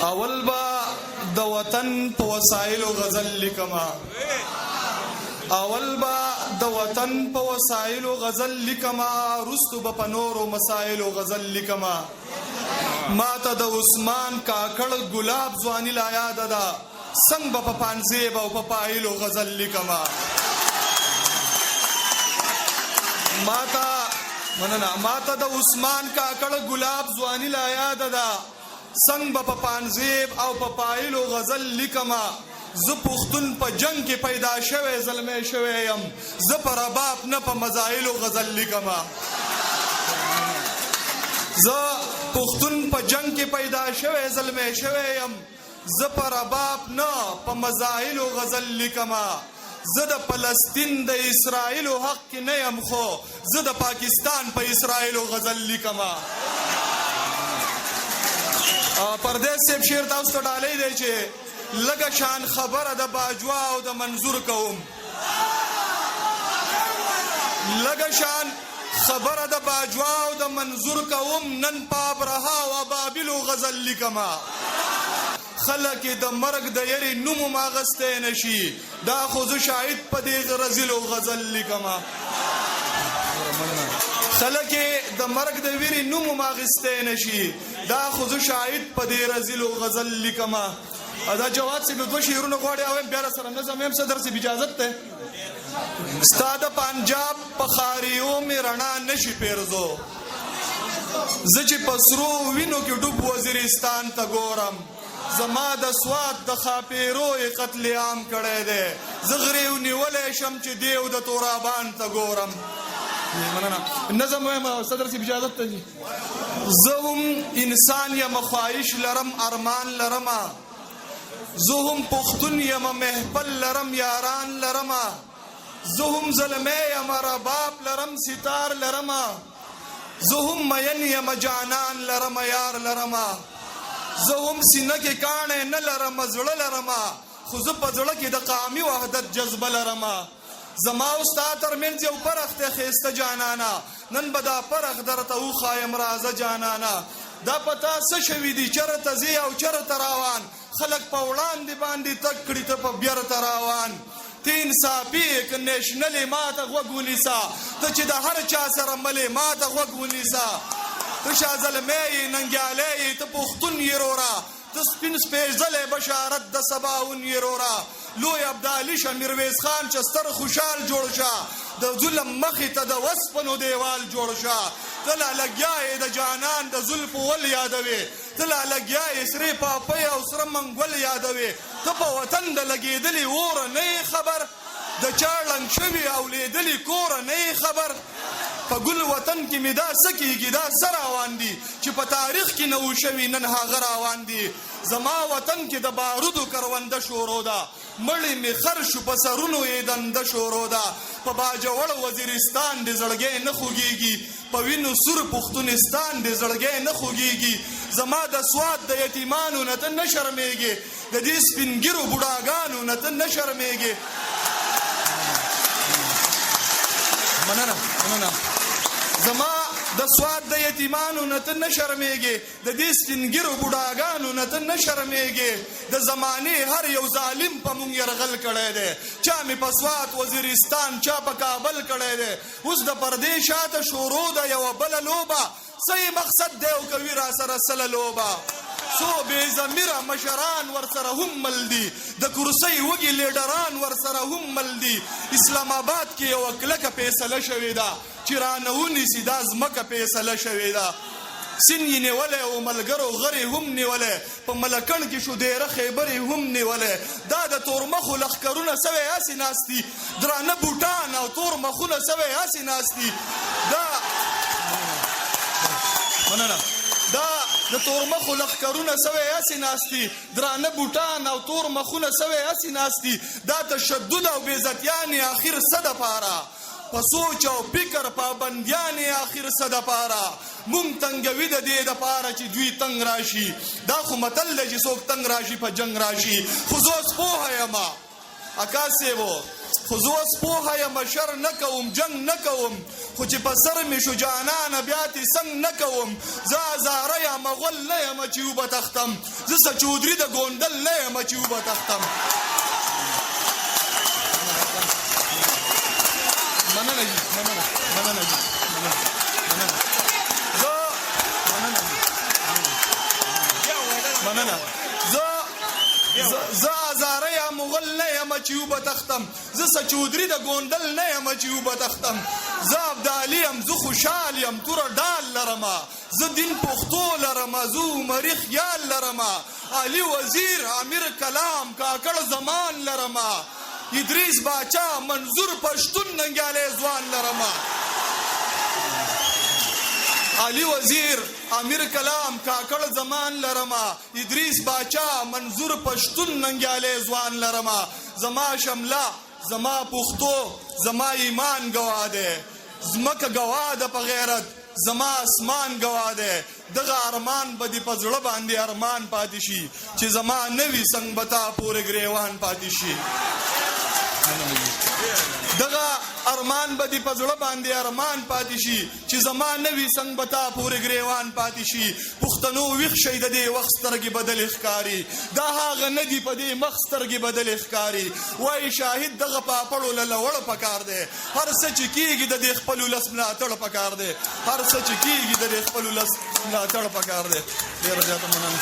اول با د وطن په وسایلو غزل لیکما اول با د وطن په وسایلو غزل لیکما رستو په نورو مسایلو غزل لیکما ماته د عثمان کاکړ ګلاب ځواني لا یاد ده څنګه په پانزیب او په پایلو غزل لیکما ماته د عثمان کاکړ ګلاب ځواني لا یاد ده څنګه په پانزیب او په پایلو غزل لیکما زه پښتون په جنگ کې پیدا شوی زلمی شوی یم زه په رباب نه په مزایلو غزل لیکما زه پښتون په جنگ کې پیدا شوی زلمی شوی یم زه په رباب نه په مزایلو غزل لیکما زه د فلسطین د اسرائیلو حق کې نه یم خو زه د پاکستان په اسرائیلو غزل لیکما پردیس صاحب شعر تاسو ته ډالۍ دی چې لږه شان خبره د باجوا او د منظور کوم لږه شان خبره د باجوا او د منظور کوم نن په ابرها او ابابیلو غزل لیکما خلک د مرګ د یری نوم ماغسته نشي دا خو زه شاهد په دې غزلو غزل لیکما خلک د مرګ د ویری نوم ماغسته نشي دا خو زه شاهد په دې غزلو غزل لیکما دا جواد سے دو شعرونه غواړي او بیا سره نظم هم صدر سے اجازه ته استاد پنجاب پخاریو می رڼا نشي پیرزو زچ پسرو وینو کې ډوب وزیرستان ته ګورم زما د سواد د خاپیرو قتل عام کړي دي زغریو نیولې شم چې دیو د تورابان ته ګورم نظم هم صدر سے اجازه ته زوم انسان یا مخایش لرم ارمان لرما زهم پختون یم محفل لرم یاران لرما زهم زلمه یم رباب لرم ستار لرما زهم مین یم جانان لرما یار لرما زهم سینه کې کانه نه لرم زړه لرما خو زه په زړه کې د قومي وحدت جذبه لرما زما استاد ترمنځ یو پرخ ته خسته جانانا نن بدا پرخ درته او خایم رازه جانانا دا پتا څه شوی دی چرته زی او چرته روان خلق په وړاندې باندې تکړی ته په بیرته روان تین صافی ک نېشنل ماته غوګونیسا ته چې د هر چا سره ملې ماته غوګونیسا ته شازلمې ننګیالې ته پښتون یرورا ته سپین سپېځلې بشارت د سباون یرورا لوی عبدالي شمیرویس خان چې ستر خوشحال جوړ شه د ظلم مخې ته د وسپنو دیوال جوړ شه ته لا لګیاې د جانان د زلف ول یادوي ته لا لګیاې سرې پاپۍ او سره منګول یادوي ته په وطن د لګېدلې وره نه خبر د چاړنګ شوي او لیدلې کوره نه خبر په ګل وطن کې مې دا څه کېږي دا څه روان دي چې په تاریخ کې نه و شوي نن هغه روان دي زما وطن کې د بارودو کرونده شورو ده مړی مې خر شو په سرونو یې دنده شورو ده په باجوړ وزیرستان د زړګی نه خوږیږي په وینو سور پښتونستان د زړګی نه خوږیږي زما د سواد د یتیمانو نه ته نه شرمېږي د دې سپینګیرو بوډاګانو نه ته نه شرمېږي مننه زما د سواد د یتیمانو نه ته نه شرمېږي د دې سپینګیرو بوډاګانو نه ته نه شرمېږي د زمانې هر یو ظالم په مونږ یرغل کړی دی چا مې په سواد وزیرستان چا په کابل کړی دی اوس د پردې شاته شروع ده یوه بله لوبه صحیح مقصد دی او کوي را سره سله لوبه څو بې ضمیره مشران ورسره هم مل دي د کرسۍ وږي لیډران ورسره هم مل دي اسلام آباد کې یوه کلکه فیصله شوې ده چې رانه ونیسي دا ځمکه فیصله شوې ده سین یې نیولی او ملګرو غرې هم نیولی په ملکڼ کې شو ډېره خیبرې هم نیولی دا د تورمخو لښکرونه سوی هسې ناست دي درانه بوټان او تور مخونه سوی هسې ناست دي دا د تورمخو لښکرونه سوی هسې ناست دي درانه بوټان او تور مخونه سوی هسې ناست دي دا تشدد او بېعزتیانې آخر څه دپاره په سوچ او فکر پابندیانې آخر څه دپاره مونږ تنګوي د دې دپاره چې دوی تنګ راشي دا خو متل دی چې څوک تنګ راشي په جنګ راشي خو زه اوس پوهه یم اکا صیبو خو زه اوس پوهه یم شر نه کوم جنګ نه کوم خو چې په سر مې شو جانانه بیا تې سنګ نه کوم زه هزاره یم غول نه یم چې وبه تختم زه سچودري د ګونډل نه یم چې وبه تختم مننه جي مننه جي مننه زه هزاره یم مغل نه یم چې وبه تختم زه سچودري د ګونډل نه یم چې وبه تختم زه ابدالي یم زه خوشحال یم توره ډال لرمه زه دین پښتو لرمه زه عمري خیال لرمه علي وزیر امیر کلام کاکړ زمان لرمه ادریس باچا منظور پښتون ننګیالی ځوان لرمه علي وزیر امیر کلام کاکړ زمان لرما ادریس باچا منظور پښتون ننګیالی ځوان لرما زما شمله زما پښتو زما ایمان گواه دی زمکه گواه ده په غیرت زما اسمان گواه دی دغه ارمان به دې په زړه باندې ارمان پاتې شي چې زما نوي سنګ بتا پورې ګریوان پاتې شي دغه ارمان به دې په زړه باندې ارمان پاتې شي چې زما نوي سنګ بتا پورې ګریوان پاتې شي پښتنو ویښ شئ د دې وخت سترګې بدلې ښکاري دا هغه نه دي په دې مخ سترګې بدلې ښکاري وایي شاهد دغه پاپړو له لوړه پکار دی هر څه چې کېږي د دې خپل ولس ملاتړ پکار دی هر څه چې کېږي د دې خپل ولس ملاتړ پکار دی ډېره زیاته مننه